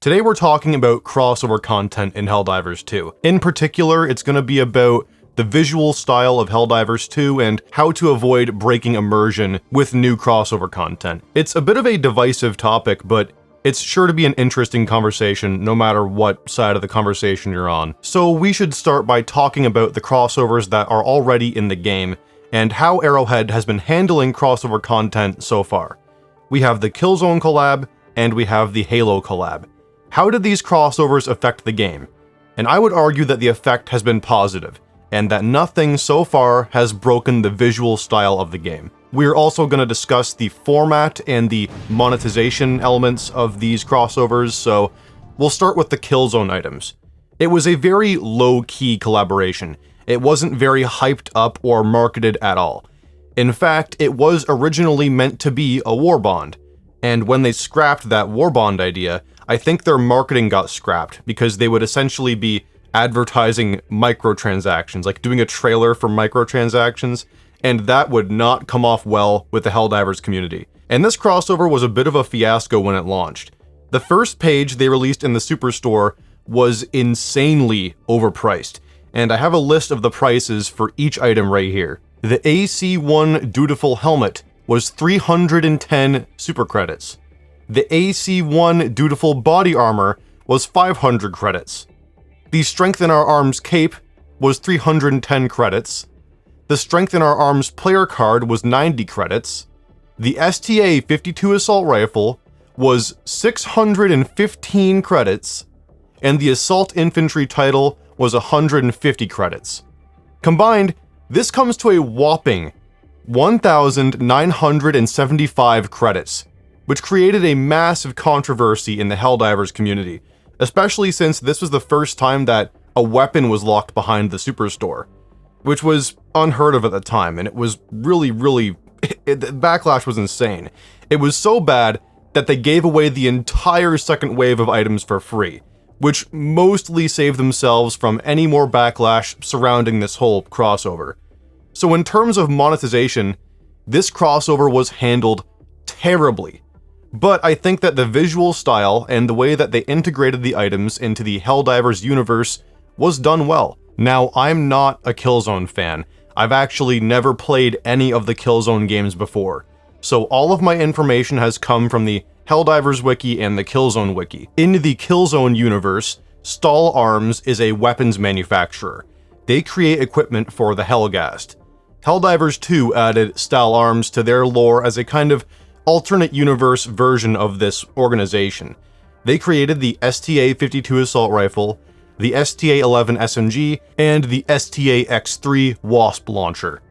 Today we're talking about crossover content in Helldivers 2. In particular, it's going to be about the visual style of Helldivers 2 and how to avoid breaking immersion with new crossover content. It's a bit of a divisive topic, but it's sure to be an interesting conversation no matter what side of the conversation you're on. So we should start by talking about the crossovers that are already in the game and how Arrowhead has been handling crossover content so far. We have the Killzone collab and we have the Halo collab. How did these crossovers affect the game? And I would argue that the effect has been positive, and that nothing so far has broken the visual style of the game. We're also going to discuss the format and the monetization elements of these crossovers, so we'll start with the Killzone items. It was a very low-key collaboration. It wasn't very hyped up or marketed at all. In fact, it was originally meant to be a warbond, and when they scrapped that warbond idea, I think their marketing got scrapped because they would essentially be advertising microtransactions, like doing a trailer for microtransactions, and that would not come off well with the Helldivers community. And this crossover was a bit of a fiasco when it launched. The first page they released in the Superstore was insanely overpriced, and I have a list of the prices for each item right here. The AC-1 Dutiful Helmet was 310 super credits. The AC-1 Dutiful Body Armor was 500 credits. The Strengthen Our Arms Cape was 310 credits. The Strengthen Our Arms Player Card was 90 credits. The STA-52 Assault Rifle was 615 credits. And the Assault Infantry title was 150 credits. Combined, this comes to a whopping 1,975 credits, which created a massive controversy in the Helldivers community, especially since this was the first time that a weapon was locked behind the Superstore, which was unheard of at the time, and it was really, the backlash was insane. It was so bad that they gave away the entire second wave of items for free, which mostly saved themselves from any more backlash surrounding this whole crossover. So in terms of monetization, this crossover was handled terribly. But I think that the visual style and the way that they integrated the items into the Helldivers universe was done well. Now, I'm not a Killzone fan. I've actually never played any of the Killzone games before, so all of my information has come from the Helldivers wiki and the Killzone wiki. In the Killzone universe, Stahl Arms is a weapons manufacturer. They create equipment for the Helghast. Helldivers 2 added Stahl Arms to their lore as a kind of alternate universe version of this organization. They created the STA-52 Assault Rifle, the STA-11 SMG, and the STA-X3 Wasp launcher.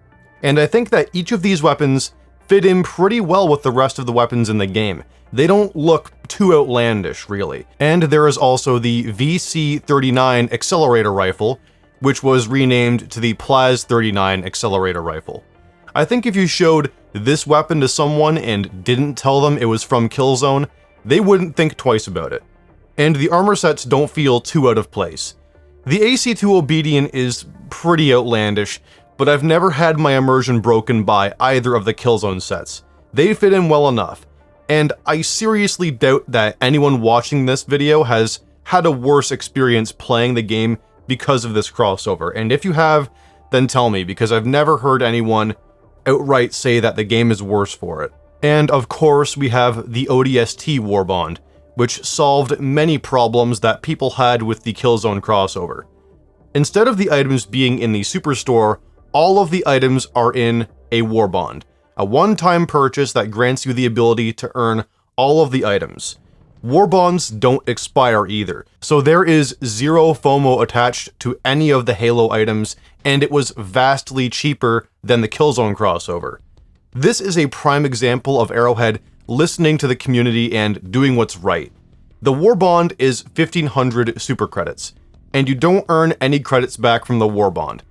And I think that each of these weapons fit in pretty well with the rest of the weapons in the game. They don't look too outlandish, really. And there is also the VC-39 Accelerator Rifle, which was renamed to the Plaz-39 Accelerator Rifle. I think if you showed this weapon to someone and didn't tell them it was from Killzone, they wouldn't think twice about it. And the armor sets don't feel too out of place. The AC-2 Obedient is pretty outlandish, but I've never had my immersion broken by either of the Killzone sets. They fit in well enough, and I seriously doubt that anyone watching this video has had a worse experience playing the game because of this crossover, and if you have, then tell me, because I've never heard anyone outright say that the game is worse for it. And of course, we have the ODST warbond, which solved many problems that people had with the Killzone crossover. Instead of the items being in the Superstore, all of the items are in a warbond, a one-time purchase that grants you the ability to earn all of the items. Warbonds don't expire either, so there is zero FOMO attached to any of the Halo items, and it was vastly cheaper than the Killzone crossover. This is a prime example of Arrowhead listening to the community and doing what's right. The warbond is 1,500 super credits, and you don't earn any credits back from the warbond,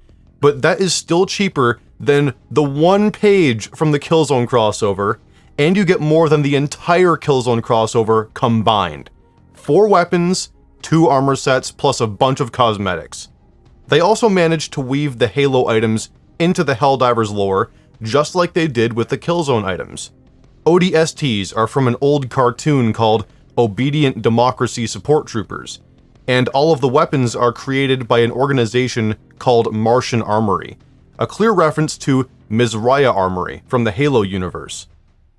but that is still cheaper than the one page from the Killzone crossover, and you get more than the entire Killzone crossover combined. 4 weapons, 2 armor sets, plus a bunch of cosmetics. They also managed to weave the Halo items into the Helldivers lore, just like they did with the Killzone items. ODSTs are from an old cartoon called obedient democracy support troopers. And all of the weapons are created by an organization called Martian Armory, a clear reference to Mizraya Armory from the Halo universe.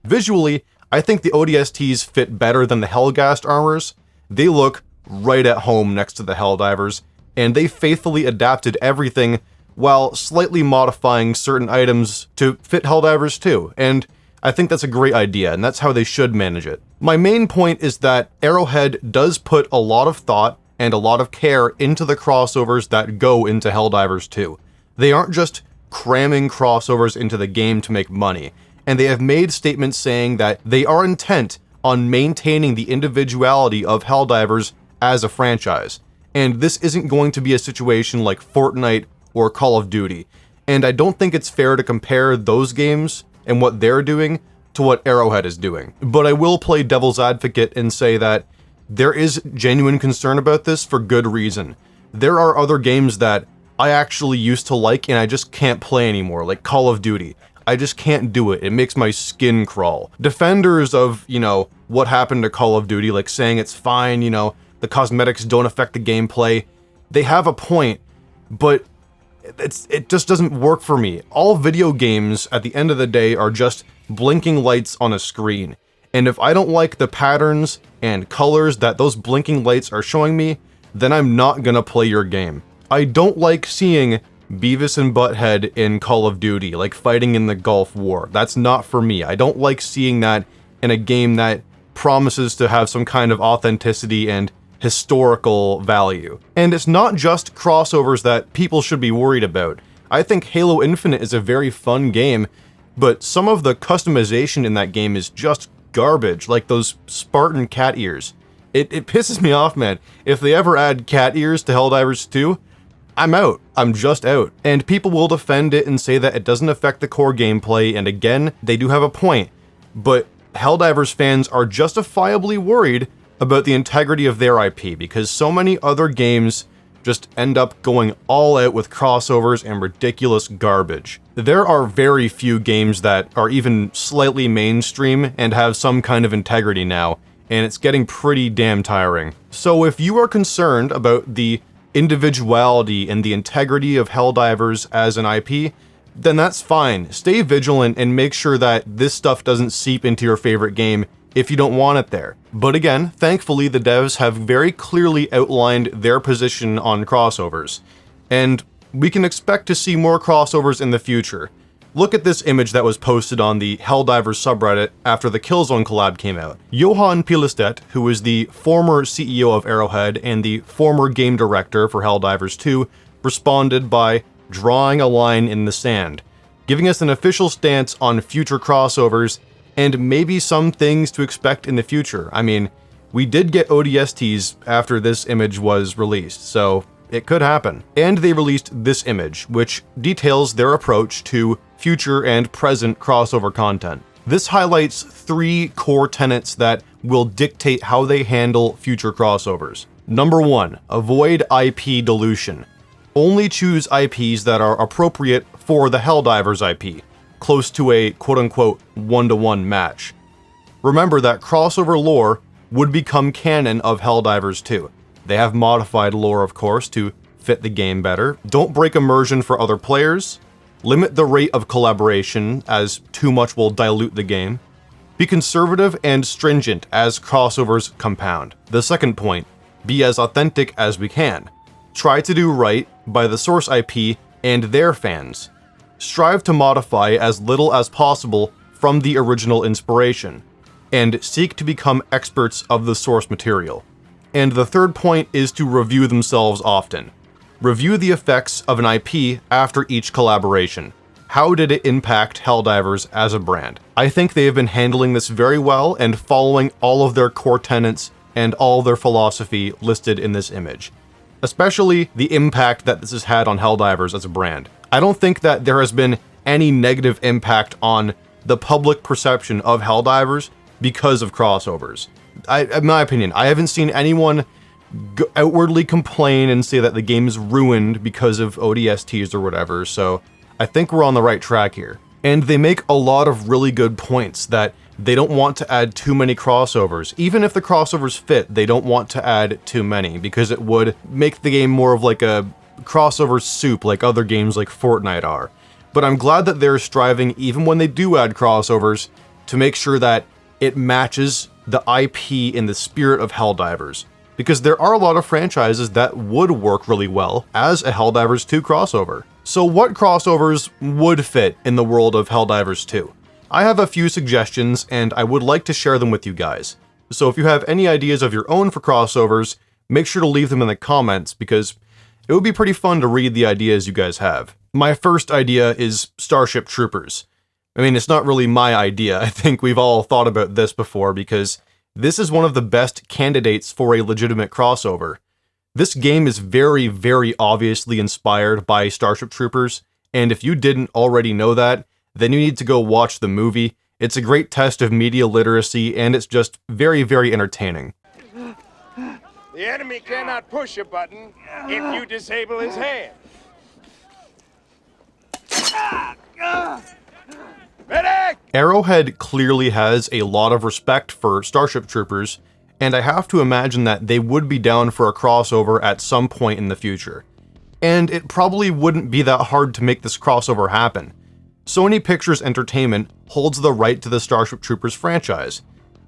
Visually, I think the ODSTs fit better than the Helghast armors. They look right at home next to the Helldivers, and they faithfully adapted everything while slightly modifying certain items to fit Helldivers too, and I think that's a great idea, and that's how they should manage it. My main point is that Arrowhead does put a lot of thought and a lot of care into the crossovers that go into Helldivers 2. They aren't just cramming crossovers into the game to make money, and they have made statements saying that they are intent on maintaining the individuality of Helldivers as a franchise. And this isn't going to be a situation like Fortnite or Call of Duty, and I don't think it's fair to compare those games and what they're doing to what Arrowhead is doing. But I will play devil's advocate and say that there is genuine concern about this for good reason. There are other games that I actually used to like and I just can't play anymore, like Call of Duty. I just can't do it. It makes my skin crawl. Defenders of, what happened to Call of Duty, like saying it's fine, the cosmetics don't affect the gameplay, they have a point, but it just doesn't work for me. All video games, at the end of the day, are just blinking lights on a screen. And if I don't like the patterns and colors that those blinking lights are showing me, then I'm not gonna play your game. I don't like seeing Beavis and Butthead in Call of Duty, like fighting in the Gulf War. That's not for me. I don't like seeing that in a game that promises to have some kind of authenticity and historical value. And it's not just crossovers that people should be worried about. I think Halo Infinite is a very fun game, but some of the customization in that game is just garbage, like those Spartan cat ears. It pisses me off, man. If they ever add cat ears to Helldivers 2, I'm out. I'm just out. And people will defend it and say that it doesn't affect the core gameplay, and again, they do have a point. But Helldivers fans are justifiably worried about the integrity of their IP, because so many other games just end up going all out with crossovers and ridiculous garbage. There are very few games that are even slightly mainstream and have some kind of integrity now, and it's getting pretty damn tiring. So if you are concerned about the individuality and the integrity of Helldivers as an IP, then that's fine. Stay vigilant and make sure that this stuff doesn't seep into your favorite game if you don't want it there. But again, thankfully the devs have very clearly outlined their position on crossovers, and we can expect to see more crossovers in the future. Look at this image that was posted on the Helldivers subreddit after the Killzone collab came out. Johan Pilestedt, who is the former CEO of Arrowhead and the former game director for Helldivers 2, responded by drawing a line in the sand, giving us an official stance on future crossovers and maybe some things to expect in the future. I mean, we did get ODSTs after this image was released, so it could happen. And they released this image, which details their approach to future and present crossover content. This highlights 3 core tenets that will dictate how they handle future crossovers. Number 1, avoid IP dilution. Only choose IPs that are appropriate for the Helldivers IP, close to a quote-unquote one-to-one match. Remember that crossover lore would become canon of Helldivers 2. They have modified lore, of course, to fit the game better. Don't break immersion for other players. Limit the rate of collaboration, as too much will dilute the game. Be conservative and stringent as crossovers compound. The second point, be as authentic as we can. Try to do right by the source IP and their fans. Strive to modify as little as possible from the original inspiration, and seek to become experts of the source material. And the third point is to review themselves often. Review the effects of an IP after each collaboration. How did it impact Helldivers as a brand? I think they have been handling this very well and following all of their core tenets and all their philosophy listed in this image, especially the impact that this has had on Helldivers as a brand. I don't think that there has been any negative impact on the public perception of Helldivers because of crossovers. In my opinion, I haven't seen anyone outwardly complain and say that the game is ruined because of ODSTs or whatever, so I think we're on the right track here. And they make a lot of really good points that They don't want to add too many crossovers. Even if the crossovers fit, they don't want to add too many because it would make the game more of like a crossover soup like other games like Fortnite are. But I'm glad that they're striving, even when they do add crossovers, to make sure that it matches the IP in the spirit of Helldivers. Because there are a lot of franchises that would work really well as a Helldivers 2 crossover. So what crossovers would fit in the world of Helldivers 2? I have a few suggestions and I would like to share them with you guys. So if you have any ideas of your own for crossovers, make sure to leave them in the comments because it would be pretty fun to read the ideas you guys have. My first idea is Starship Troopers. I mean, it's not really my idea. I think we've all thought about this before because this is one of the best candidates for a legitimate crossover. This game is very, very obviously inspired by Starship Troopers, and if you didn't already know that, then you need to go watch the movie. It's a great test of media literacy, and it's just very, very entertaining. The enemy cannot push a button if you disable his hand. Medic! Arrowhead clearly has a lot of respect for Starship Troopers, and I have to imagine that they would be down for a crossover at some point in the future. And it probably wouldn't be that hard to make this crossover happen. Sony Pictures Entertainment holds the right to the Starship Troopers franchise,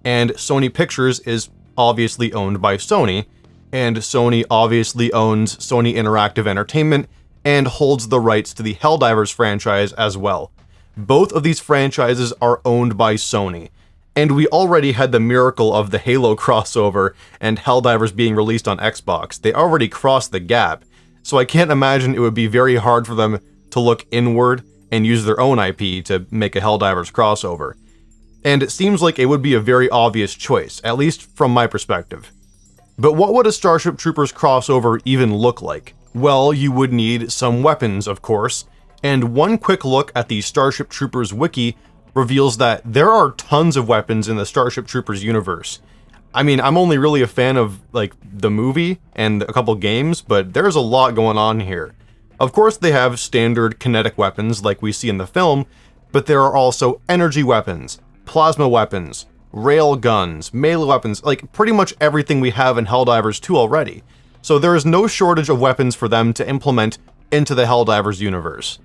and Sony Pictures is obviously owned by Sony, and Sony obviously owns Sony Interactive Entertainment and holds the rights to the Helldivers franchise as well. Both of these franchises are owned by Sony, and we already had the miracle of the Halo crossover and Helldivers being released on Xbox. They already crossed the gap, so I can't imagine it would be very hard for them to look inward and use their own IP to make a Helldivers crossover. And it seems like it would be a very obvious choice, at least from my perspective. But what would a Starship Troopers crossover even look like? Well, you would need some weapons, of course, and one quick look at the Starship Troopers wiki reveals that there are tons of weapons in the Starship Troopers universe. I mean, I'm only really a fan of, like, the movie and a couple games, but there's a lot going on here. Of course, they have standard kinetic weapons like we see in the film, but there are also energy weapons, plasma weapons, rail guns, melee weapons, like pretty much everything we have in Helldivers 2 already. So there is no shortage of weapons for them to implement into the Helldivers universe.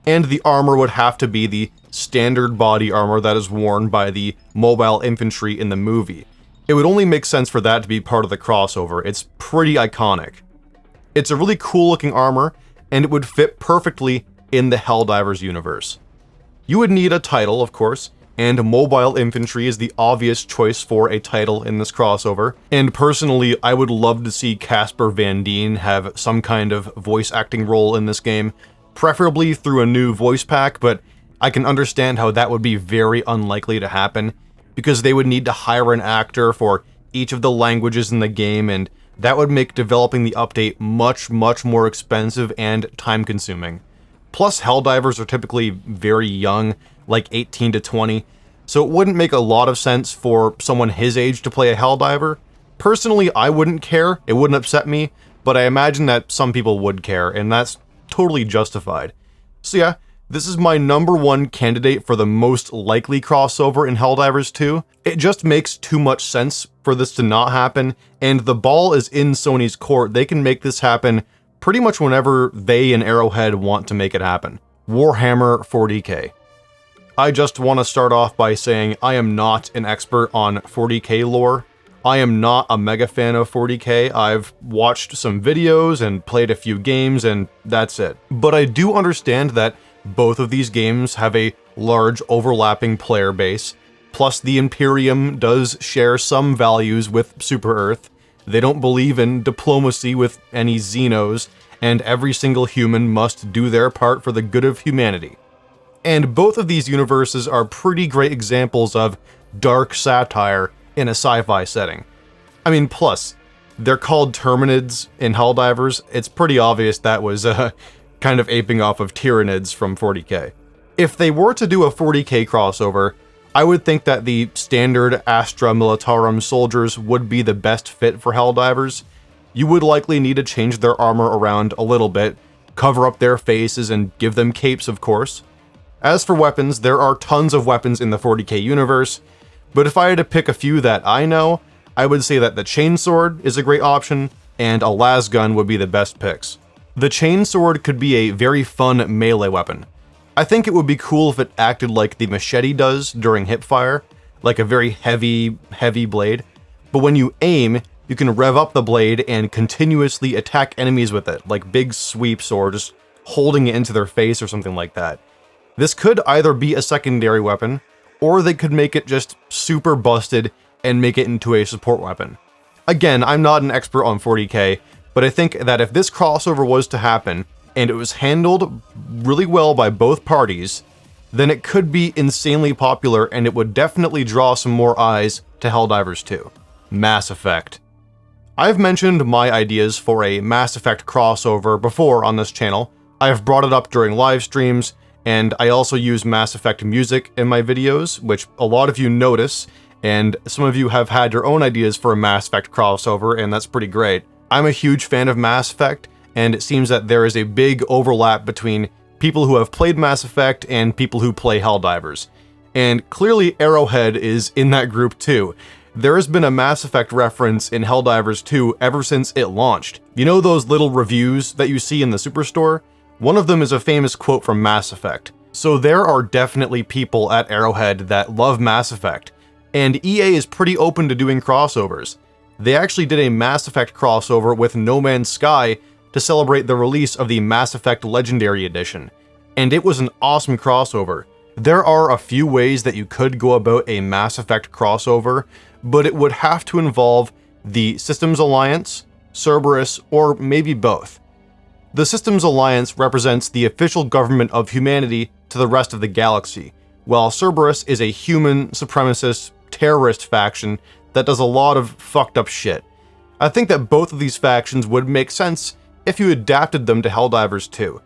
And the armor would have to be the standard body armor that is worn by the mobile infantry in the movie. It would only make sense for that to be part of the crossover. It's pretty iconic. It's a really cool looking armor, and it would fit perfectly in the Helldivers universe. You would need a title, of course, and mobile infantry is the obvious choice for a title in this crossover. And personally, I would love to see Casper Van Dien have some kind of voice acting role in this game, preferably through a new voice pack, but I can understand how that would be very unlikely to happen, because they would need to hire an actor for each of the languages in the game, and that would make developing the update much, much more expensive and time-consuming. Plus, Helldivers are typically very young, like 18 to 20, so it wouldn't make a lot of sense for someone his age to play a Helldiver. Personally, I wouldn't care, it wouldn't upset me, but I imagine that some people would care, and that's totally justified. So yeah, this is my #1 candidate for the most likely crossover in Helldivers 2. It just makes too much sense for this to not happen, and the ball is in Sony's court. They can make this happen pretty much whenever they and Arrowhead want to make it happen. Warhammer 40k. I just want to start off by saying I am not an expert on 40k lore. I am not a mega fan of 40k. I've watched some videos and played a few games, and that's it. But I do understand that both of these games have a large overlapping player base, plus the Imperium does share some values with Super Earth. They don't believe in diplomacy with any Xenos, and every single human must do their part for the good of humanity. And both of these universes are pretty great examples of dark satire in a sci-fi setting. I mean, plus, they're called Terminids in Helldivers. It's pretty obvious that was kind of aping off of Tyranids from 40k. If they were to do a 40k crossover, I would think that the standard Astra Militarum soldiers would be the best fit for Helldivers. You would likely need to change their armor around a little bit, cover up their faces, and give them capes, of course. As for weapons, there are tons of weapons in the 40k universe, But if I had to pick a few that I know, I would say that the chainsword is a great option, and a lasgun would be the best picks. The chainsword could be a very fun melee weapon. I think it would be cool if it acted like the machete does during hipfire, like a very heavy blade. But when you aim, you can rev up the blade and continuously attack enemies with it, like big sweeps or just holding it into their face or something like that. This could either be a secondary weapon, or they could make it just super busted and make it into a support weapon. Again, I'm not an expert on 40k, but I think that if this crossover was to happen, and it was handled really well by both parties, then it could be insanely popular and it would definitely draw some more eyes to Helldivers 2. Mass Effect. I've mentioned my ideas for a Mass Effect crossover before on this channel. I have brought it up during live streams, and I also use Mass Effect music in my videos, which a lot of you notice, and some of you have had your own ideas for a Mass Effect crossover, and that's pretty great. I'm a huge fan of Mass Effect, and it seems that there is a big overlap between people who have played Mass Effect and people who play Helldivers. And clearly Arrowhead is in that group too. There has been a Mass Effect reference in Helldivers 2 ever since it launched. You know those little reviews that you see in the Superstore? One of them is a famous quote from Mass Effect. So there are definitely people at Arrowhead that love Mass Effect, and EA is pretty open to doing crossovers. They actually did a Mass Effect crossover with No Man's Sky to celebrate the release of the Mass Effect Legendary Edition, and it was an awesome crossover. There are a few ways that you could go about a Mass Effect crossover, but it would have to involve the Systems Alliance, Cerberus, or maybe both. The Systems Alliance represents the official government of humanity to the rest of the galaxy, while Cerberus is a human supremacist terrorist faction that does a lot of fucked up shit. I think that both of these factions would make sense if you adapted them to Helldivers 2.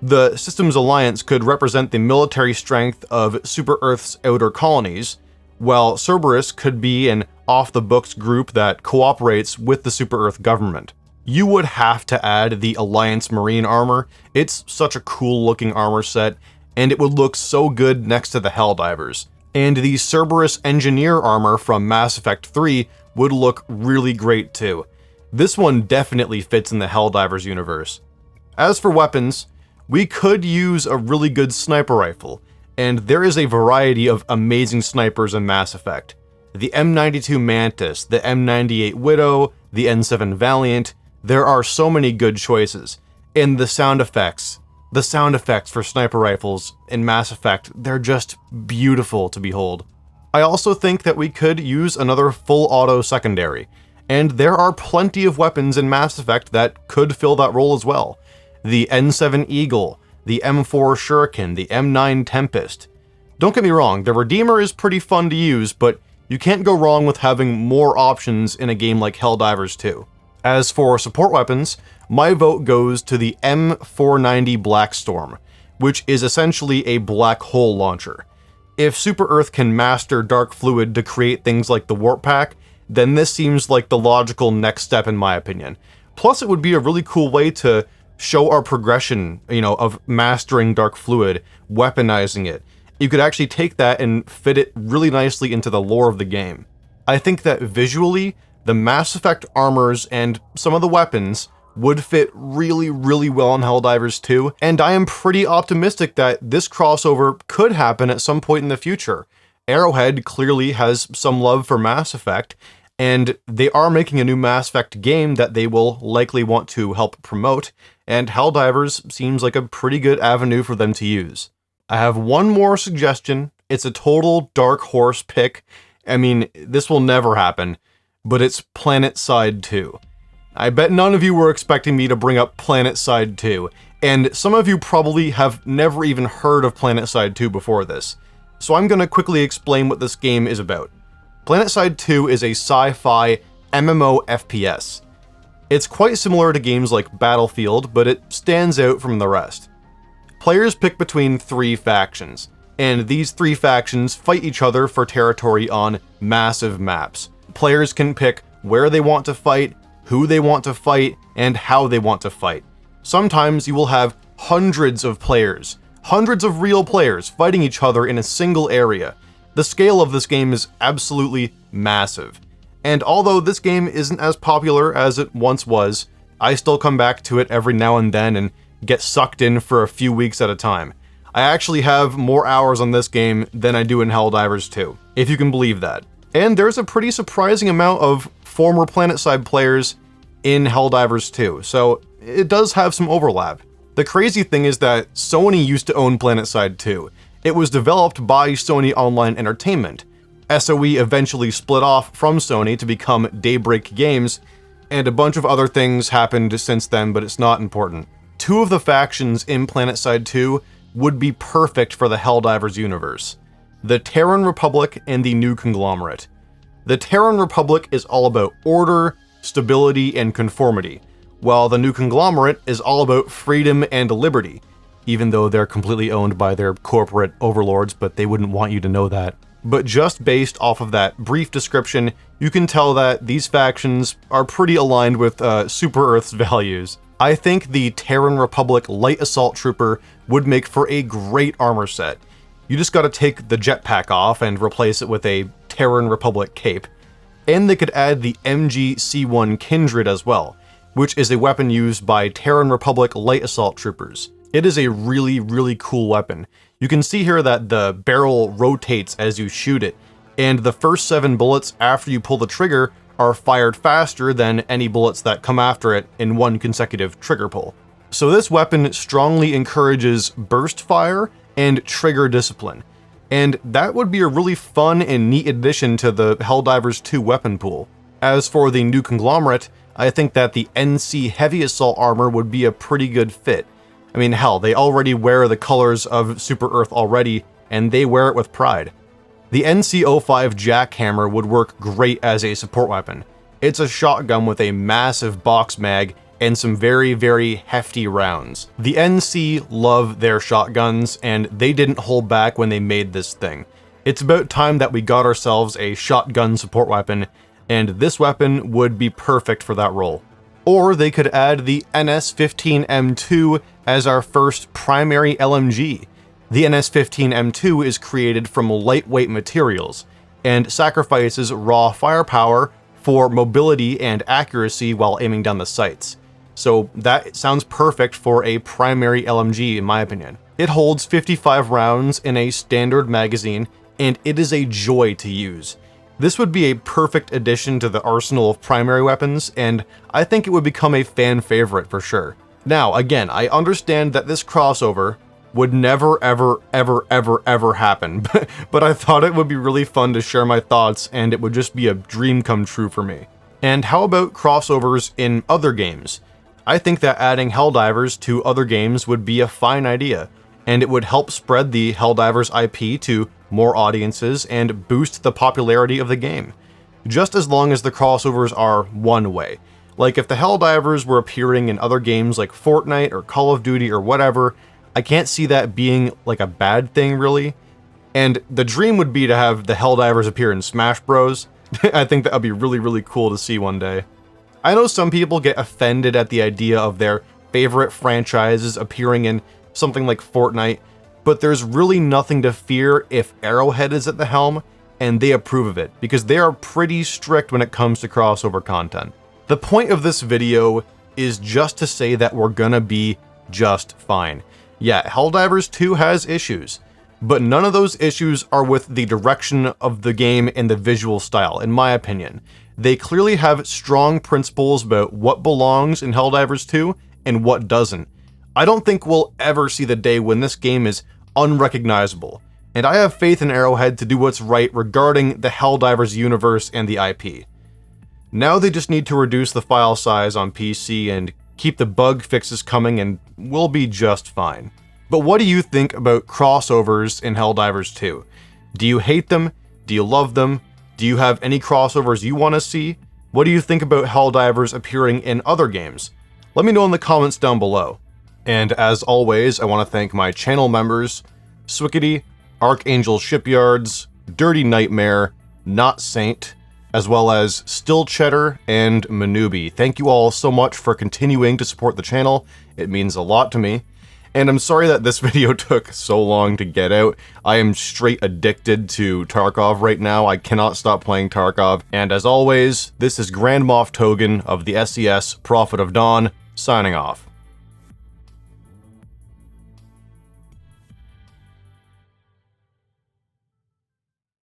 The Systems Alliance could represent the military strength of Super Earth's outer colonies, while Cerberus could be an off-the-books group that cooperates with the Super Earth government. You would have to add the Alliance Marine armor. It's such a cool-looking armor set, and it would look so good next to the Helldivers. And the Cerberus Engineer armor from Mass Effect 3 would look really great too. This one definitely fits in the Helldivers universe. As for weapons, we could use a really good sniper rifle, and there is a variety of amazing snipers in Mass Effect. The M92 Mantis, the M98 Widow, the N7 Valiant, there are so many good choices. And the sound effects for sniper rifles in Mass Effect, they're just beautiful to behold. I also think that we could use another full auto secondary, and there are plenty of weapons in Mass Effect that could fill that role as well. The N7 Eagle, the M4 Shuriken, the M9 Tempest. Don't get me wrong, the Redeemer is pretty fun to use, but you can't go wrong with having more options in a game like Helldivers 2. As for support weapons, my vote goes to the M490 Blackstorm, which is essentially a black hole launcher. If Super Earth can master dark fluid to create things like the Warp Pack, then this seems like the logical next step in my opinion. Plus, it would be a really cool way to show our progression, of mastering dark fluid, weaponizing it. You could actually take that and fit it really nicely into the lore of the game. I think that visually, the Mass Effect armors and some of the weapons would fit really, really well in Helldivers 2, and I am pretty optimistic that this crossover could happen at some point in the future. Arrowhead clearly has some love for Mass Effect, and they are making a new Mass Effect game that they will likely want to help promote, and Helldivers seems like a pretty good avenue for them to use. I have one more suggestion. It's a total dark horse pick. I mean, this will never happen, but it's PlanetSide 2. I bet none of you were expecting me to bring up PlanetSide 2, and some of you probably have never even heard of PlanetSide 2 before this. So I'm going to quickly explain what this game is about. PlanetSide 2 is a sci-fi MMO FPS. It's quite similar to games like Battlefield, but it stands out from the rest. Players pick between 3 factions, and these 3 factions fight each other for territory on massive maps. Players can pick where they want to fight, who they want to fight, and how they want to fight. Sometimes you will have hundreds of players, hundreds of real players fighting each other in a single area, The scale of this game is absolutely massive. And although this game isn't as popular as it once was, I still come back to it every now and then and get sucked in for a few weeks at a time. I actually have more hours on this game than I do in Helldivers 2, if you can believe that. And there's a pretty surprising amount of former PlanetSide players in Helldivers 2, so it does have some overlap. The crazy thing is that Sony used to own PlanetSide 2. It was developed by Sony Online Entertainment. SOE eventually split off from Sony to become Daybreak Games, and a bunch of other things happened since then, but it's not important. Two of the factions in PlanetSide 2 would be perfect for the Helldivers universe: the Terran Republic and the New Conglomerate. The Terran Republic is all about order, stability, and conformity, while the New Conglomerate is all about freedom and liberty, even though they're completely owned by their corporate overlords, but they wouldn't want you to know that. But just based off of that brief description, you can tell that these factions are pretty aligned with Super Earth's values. I think the Terran Republic Light Assault Trooper would make for a great armor set. You just gotta take the jetpack off and replace it with a Terran Republic cape. And they could add the MG-C1 Kindred as well, which is a weapon used by Terran Republic Light Assault Troopers. It is a really, really cool weapon. You can see here that the barrel rotates as you shoot it, and the first 7 bullets after you pull the trigger are fired faster than any bullets that come after it in one consecutive trigger pull. So this weapon strongly encourages burst fire and trigger discipline, and that would be a really fun and neat addition to the Helldivers 2 weapon pool. As for the New Conglomerate, I think that the NC Heavy Assault armor would be a pretty good fit. I mean, hell, they already wear the colors of Super Earth already, and they wear it with pride. The NC-05 Jackhammer would work great as a support weapon. It's a shotgun with a massive box mag and some very, very hefty rounds. The NC love their shotguns, and they didn't hold back when they made this thing. It's about time that we got ourselves a shotgun support weapon, and this weapon would be perfect for that role. Or they could add the NS-15M2 as our first primary LMG. The NS-15M2 is created from lightweight materials, and sacrifices raw firepower for mobility and accuracy while aiming down the sights. So that sounds perfect for a primary LMG in my opinion. It holds 55 rounds in a standard magazine, and it is a joy to use. This would be a perfect addition to the arsenal of primary weapons, and I think it would become a fan favorite for sure. Now, again, I understand that this crossover would never, ever, ever, ever, ever happen, but I thought it would be really fun to share my thoughts, and it would just be a dream come true for me. And how about crossovers in other games? I think that adding Helldivers to other games would be a fine idea, and it would help spread the Helldivers IP to more audiences and boost the popularity of the game. Just as long as the crossovers are one way. Like if the Helldivers were appearing in other games like Fortnite or Call of Duty or whatever, I can't see that being like a bad thing really. And the dream would be to have the Helldivers appear in Smash Bros. I think that would be really, really cool to see one day. I know some people get offended at the idea of their favorite franchises appearing in something like Fortnite, but there's really nothing to fear if Arrowhead is at the helm and they approve of it, because they are pretty strict when it comes to crossover content. The point of this video is just to say that we're gonna be just fine. Yeah, Helldivers 2 has issues, but none of those issues are with the direction of the game and the visual style, in my opinion. They clearly have strong principles about what belongs in Helldivers 2 and what doesn't. I don't think we'll ever see the day when this game is unrecognizable, and I have faith in Arrowhead to do what's right regarding the Helldivers universe and the IP. Now they just need to reduce the file size on PC and keep the bug fixes coming, and we'll be just fine. But what do you think about crossovers in Helldivers 2? Do you hate them? Do you love them? Do you have any crossovers you want to see? What do you think about Helldivers appearing in other games? Let me know in the comments down below. And as always, I want to thank my channel members, Swickity, ArchAngelShipyards, DirtyKnightmare, NOTSAINTT, as well as Still Cheddar and Minuby. Thank you all so much for continuing to support the channel. It means a lot to me. And I'm sorry that this video took so long to get out. I am straight addicted to Tarkov right now. I cannot stop playing Tarkov. And as always, this is Grand Moff Togan of the SES Prophet of Dawn, signing off.